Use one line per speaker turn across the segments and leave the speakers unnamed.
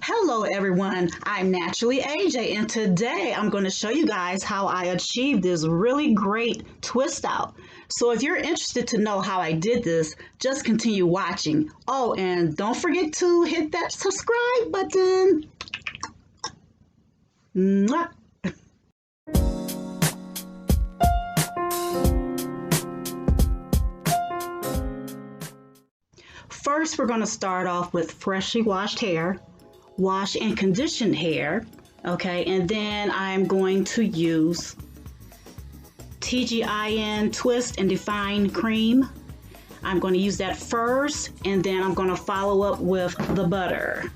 Hello everyone, I'm Naturally AJ and today I'm going to show you guys how I achieved this really great twist out. So if you're interested to know how I did this, just continue watching. Oh, and don't forget to hit that subscribe button. Mwah. First, we're going to start off with freshly washed hair. Wash and condition hair, okay, and then I'm going to use TGIN Twist and Define Cream. I'm going to use that first, and then I'm going to follow up with the butter.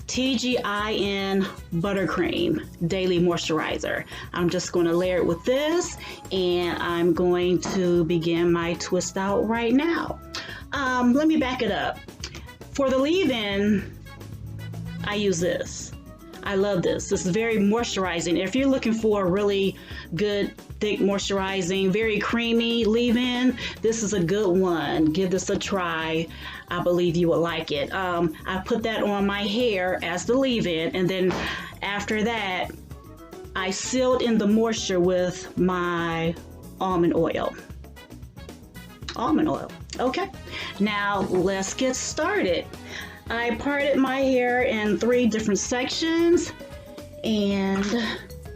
TGIN Buttercream Daily Moisturizer. I'm just going to layer it with this, and I'm going to begin my twist out right now. Let me back it up. For the leave-in, I use this. I love this. This is very moisturizing. If you're looking for a really good, thick, moisturizing, very creamy leave-in, this is a good one. Give this a try. I believe you will like it. I put that on my hair as the leave-in, and then after that, I sealed in the moisture with my almond oil. Almond oil. Okay, now let's get started. I parted my hair in 3 different sections, and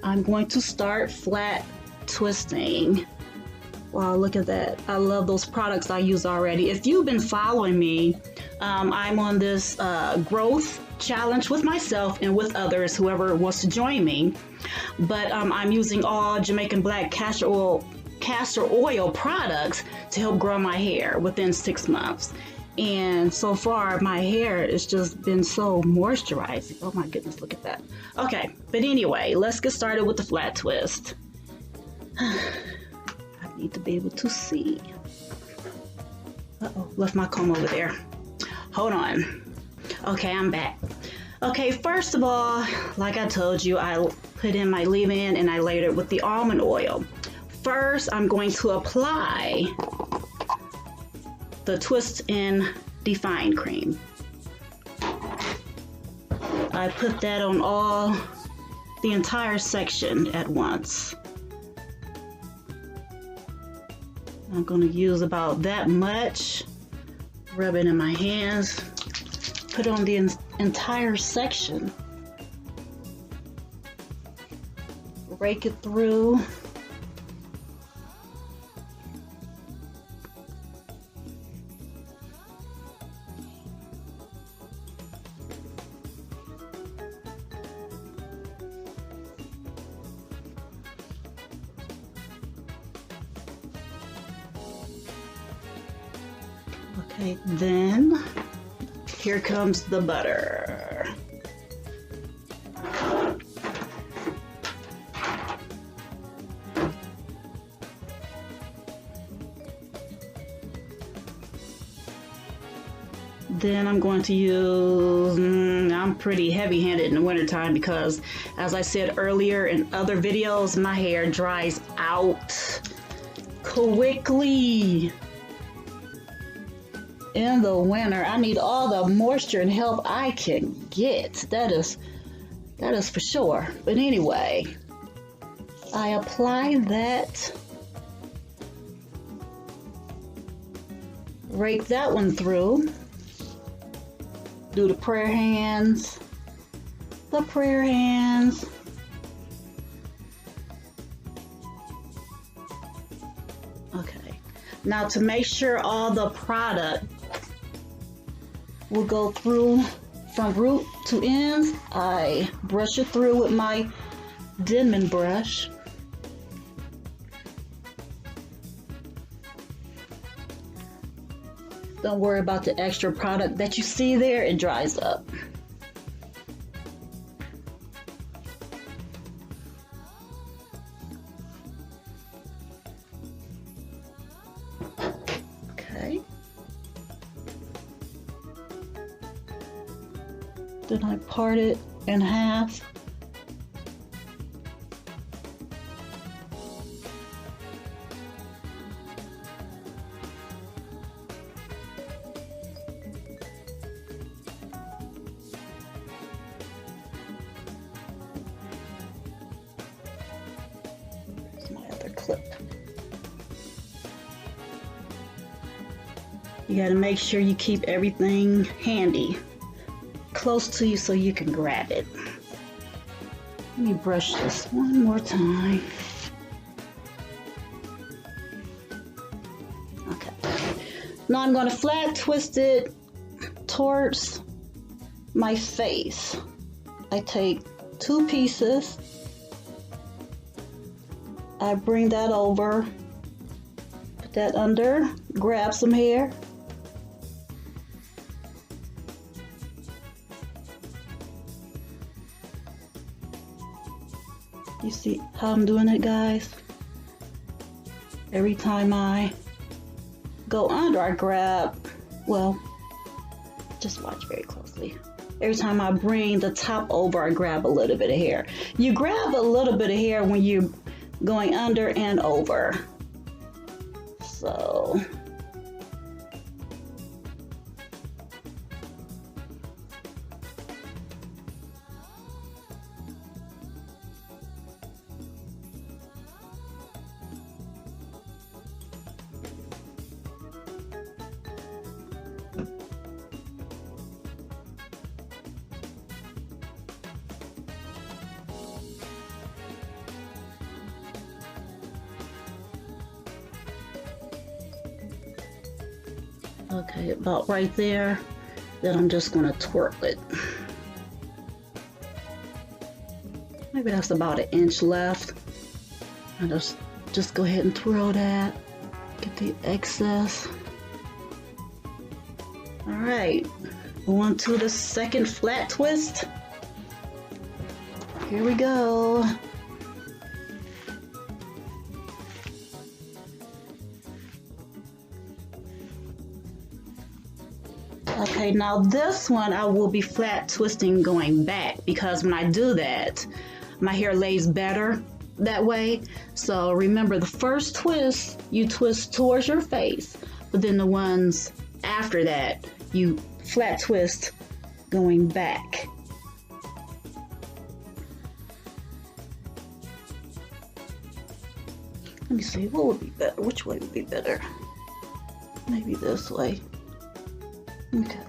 I'm going to start flat twisting. Wow, look at that. I love those products I use already. If you've been following me, I'm on this growth challenge with myself and with others, whoever wants to join me. But I'm using all Jamaican black castor oil products to help grow my hair within 6 months. And so far, my hair has just been so moisturizing. Oh my goodness, look at that. Okay, but anyway, let's get started with the flat twist. I need to be able to see. Uh-oh, left my comb over there. Hold on. Okay, I'm back. Okay, first of all, like I told you, I put in my leave-in and I layered it with the almond oil. First, I'm going to apply the Twist and Define Cream. I put that on the entire section at once. I'm going to use about that much, rub it in my hands, put on the entire section, rake it through. Okay, then here comes the butter. Then I'm going to use, I'm pretty heavy-handed in the wintertime because, as I said earlier in other videos, my hair dries out quickly. In the winter, I need all the moisture and help I can get. That is for sure. But anyway, I apply that, rake that one through, do the prayer hands, Okay, now to make sure all the product will go through from root to ends, I brush it through with my Denman brush. Don't worry about the extra product that you see there, it dries up. Okay. Then I part it in half. clip. You gotta make sure you keep everything handy, close to you so you can grab it. Let me brush this one more time. Okay. Now I'm gonna flat twist it towards my face. I take 2 pieces. I bring that over, put that under, grab some hair. You see how I'm doing it, guys? Every time I go under, I grab, well, just watch very closely. Every time I bring the top over, I grab a little bit of hair. You grab a little bit of hair when you're going under and over. So, okay, about right there. Then I'm just gonna twirl it. Maybe that's about 1 inch left. And just go ahead and twirl that. Get the excess. All right, on to the second flat twist. Here we go. Okay, now this one I will be flat twisting going back, because when I do that, my hair lays better that way. So remember, the first twist, you twist towards your face, but then the ones after that, you flat twist going back. Let me see, what would be better? Which way would be better? Maybe this way. Okay.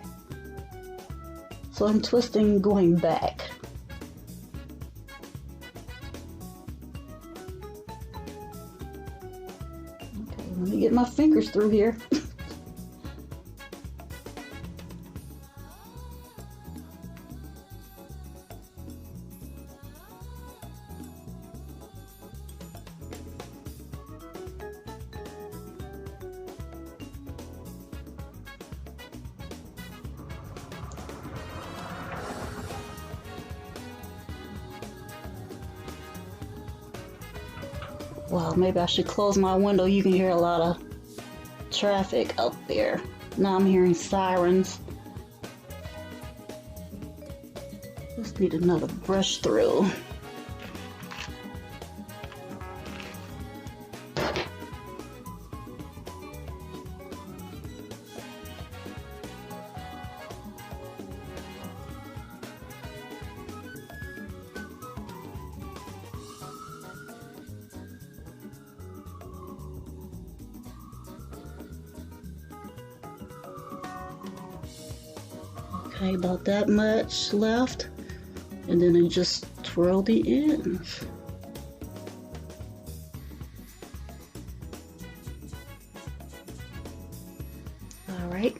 So I'm twisting going back. Okay, let me get my fingers through here. Well, maybe I should close my window. You can hear a lot of traffic out there. Now I'm hearing sirens. Just need another brush through. Okay, about that much left, and then I just twirl the ends. All right,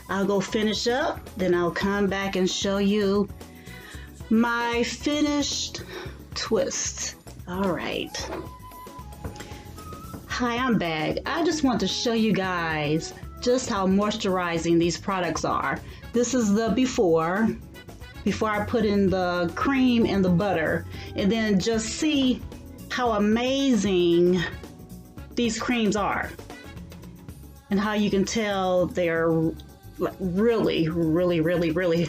I'll go finish up, then I'll come back and show you my finished twist. All right. Hi, I'm back. I just want to show you guys just how moisturizing these products are. This is the before I put in the cream and the butter, and then just see how amazing these creams are and how you can tell they're really, really, really, really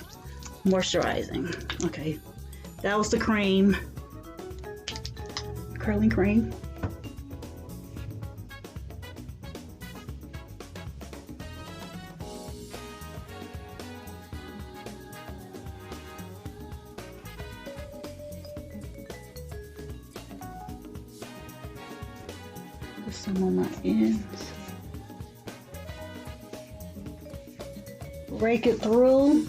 moisturizing. Okay, that was the cream, curling cream. Put some on my ends. Rake it through.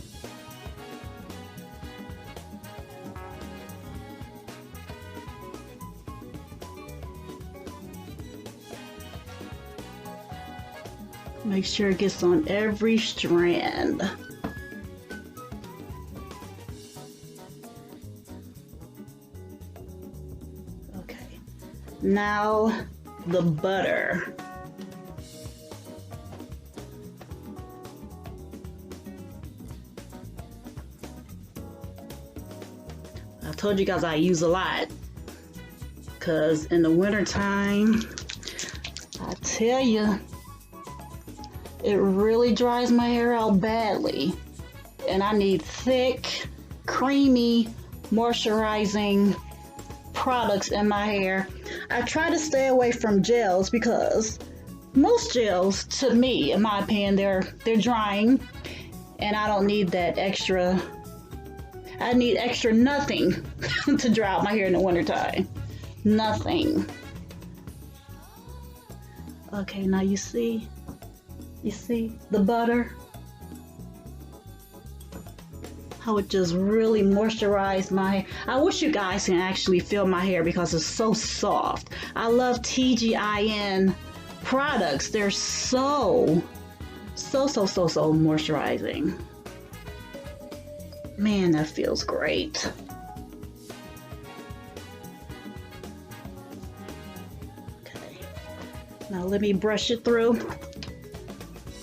Make sure it gets on every strand. Okay, now the butter. I told you guys I use a lot because in the winter time, I tell you, it really dries my hair out badly, and I need thick, creamy, moisturizing products in my hair. I try to stay away from gels because most gels, to me, in my opinion, they're drying, and I don't need that extra. I need extra nothing to dry out my hair in the wintertime. Nothing. Okay, now you see the butter? How it just really moisturized my hair. I wish you guys can actually feel my hair because it's so soft. I love TGIN products. They're so moisturizing. Man, that feels great. Okay, now let me brush it through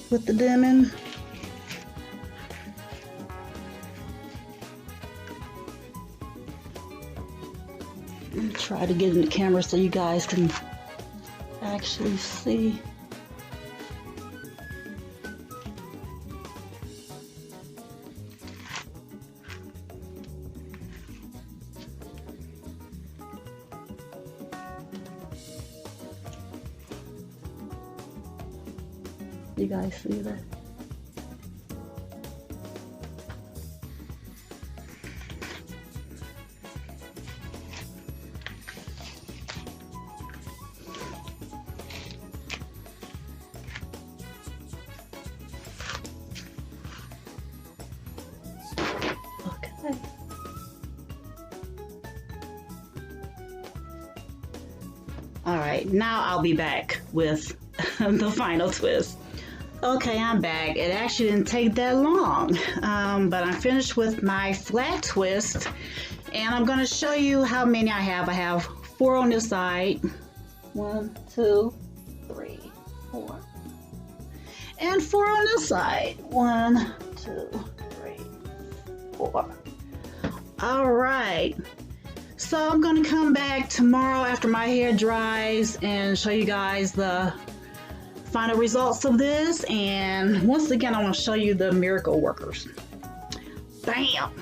with the Demon. Try to get in the camera so you guys can actually see. You guys see that? Okay. All right, now I'll be back with the final twist. Okay, I'm back. It actually didn't take that long, but I'm finished with my flat twist, and I'm going to show you how many I have. I have 4 on this side. 1, 2, 3, 4. And 4 on this side. 1, 2, 3, 4. All right. So I'm going to come back tomorrow after my hair dries and show you guys the final results of this. And once again, I want to show you the miracle workers. Bam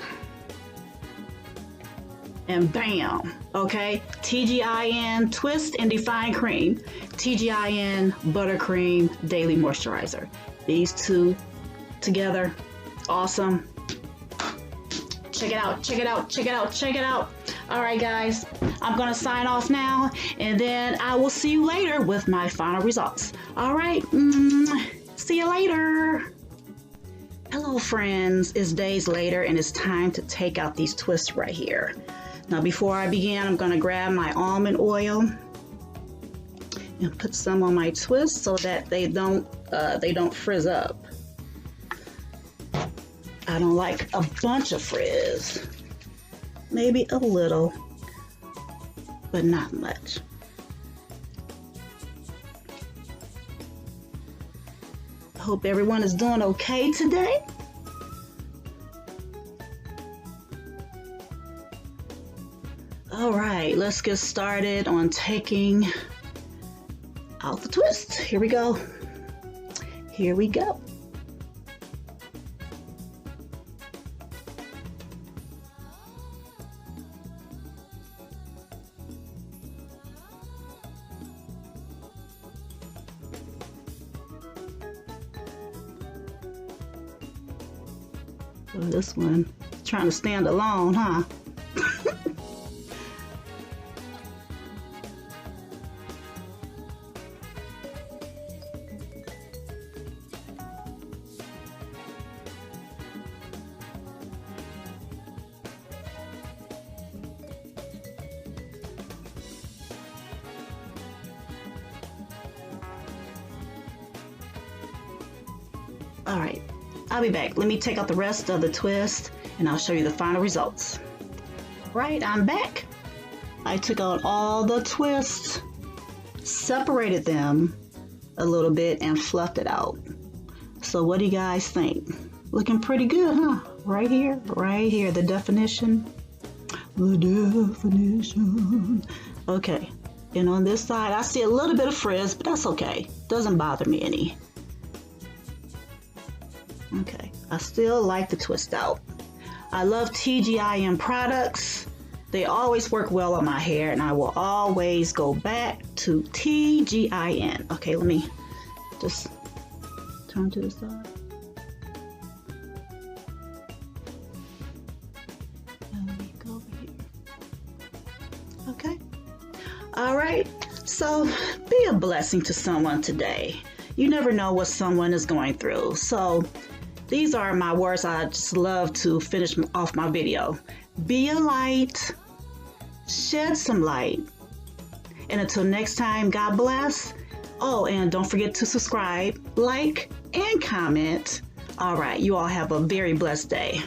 and bam. Okay, TGIN Twist and Define Cream, TGIN Buttercream Daily Moisturizer. These two together, awesome. Check it out, check it out, check it out, check it out. All right, guys, I'm gonna sign off now, and then I will see you later with my final results. All right, see you later. Hello, friends. It's days later, and it's time to take out these twists right here. Now, before I begin, I'm gonna grab my almond oil and put some on my twist so that they don't frizz up. I don't like a bunch of frizz. Maybe a little, but not much. I hope everyone is doing okay today. All right, let's get started on taking out the twist. Here we go. Here we go. Well, this one trying to stand alone, huh? All right, I'll be back. Let me take out the rest of the twist and I'll show you the final results. Right, I'm back. I took out all the twists, separated them a little bit and fluffed it out. So what do you guys think? Looking pretty good, huh? Right here, the definition. The definition. Okay, and on this side, I see a little bit of frizz, but that's okay. Doesn't bother me any. Okay, I still like the twist out. I love TGIN products. They always work well on my hair, and I will always go back to TGIN. Okay, let me just turn to the side. And let me go over here. Okay. All right. So be a blessing to someone today. You never know what someone is going through. So these are my words I just love to finish off my video. Be a light, shed some light, and until next time, God bless. Oh, and don't forget to subscribe, like, and comment. All right, you all have a very blessed day.